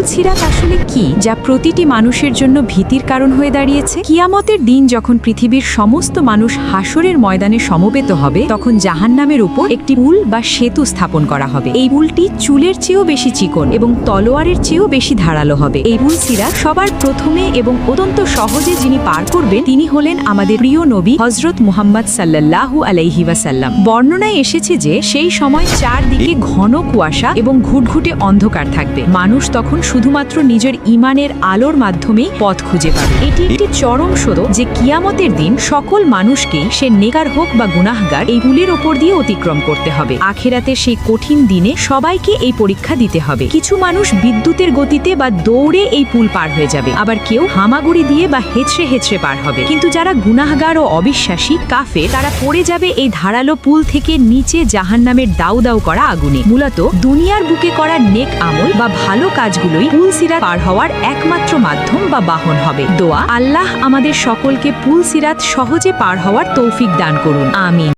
সিরাত আসলে কি, যা প্রতিটি মানুষের জন্য ভীতির কারণ হয়ে দাঁড়িয়েছে? কিয়ামতের দিন যখন পৃথিবীর সমস্ত মানুষ হাসরের ময়দানে সমবেত হবে, তখন জাহান্নামের উপর একটি পুল বা সেতু স্থাপন করা হবে। এই পুলটি চুলের চেয়েও বেশি চিকন এবং তলোয়ারের চেয়েও বেশি ধারালো হবে। এই পুল সিরাত সবার প্রথমে এবং অত্যন্ত সহজে যিনি পার করবেন, তিনি হলেন আমাদের প্রিয় নবী হযরত মুহাম্মদ সাল্লাল্লাহু আলাইহি ওয়াসাল্লাম। বর্ণনায় এসেছে যে সেই সময় চারদিকে ঘন কুয়াশা এবং ঘুটঘুটে অন্ধকার থাকবে। মানুষ তখন শুধুমাত্র নিজের ঈমানের আলোর মাধ্যমেই পথ খুঁজে পাবে। এটি একটি চরম সত্য যে কিয়ামতের দিন সকল মানুষকেই, সে নেকার হোক বা গুনাহগার, এই পুলের ওপর দিয়ে অতিক্রম করতে হবে। আখিরাতে সেই কঠিন দিনে সবাইকে এই পরীক্ষা দিতে হবে। কিছু মানুষ বিদ্যুতের গতিতে বা দৌড়ে এই পুল পার হয়ে যাবে, আবার কেউ হামাগুড়ি দিয়ে বা হেঁচড়ে হেঁচড়ে পার হবে। কিন্তু যারা গুনাহগার ও অবিশ্বাসী কাফের, তারা পড়ে যাবে এই ধারালো পুল থেকে নিচে জাহান্নামের দাউ দাউ করা আগুনে। মূলত দুনিয়ার বুকে করা নেক আমল বা ভালো কাজগুলোই পুল সিরাত পার হওয়ার একমাত্র মাধ্যম বা বাহন হবে। দোয়া, আল্লাহ আমাদের সকলকে পুল সিরাত সহজে পার হওয়ার তৌফিক দান করুন। আমিন।